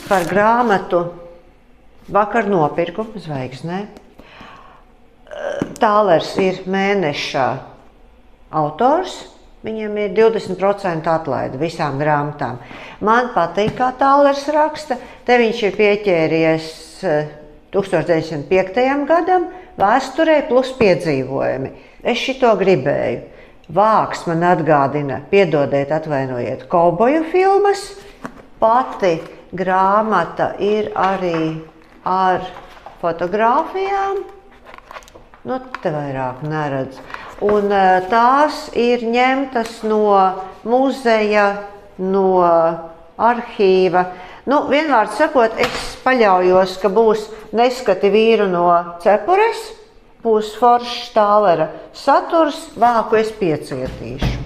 par grāmatu vakar nopirku Zvaigznē. Tālers ir mēneša autors. Viņam ir 20% atlaide visām grāmatām. Man patīk, kā Tālers raksta. Te viņš ir pieķēries 1905. gadam, vēsturē plus piedzīvojumi. Es šito gribēju. Vāks man atgādina, piedodiet, atvainojiet, kauboju filmas. Pati grāmata ir arī ar fotogrāfijām. Nu, te vairāk neredz. Un tās ir ņemtas no muzeja, no arhīva. Nu, vienvārds sakot, es paļaujos, ka būs Neskati vīru no cepures, būs foršs Tālera saturs, vāku es piecietīšu.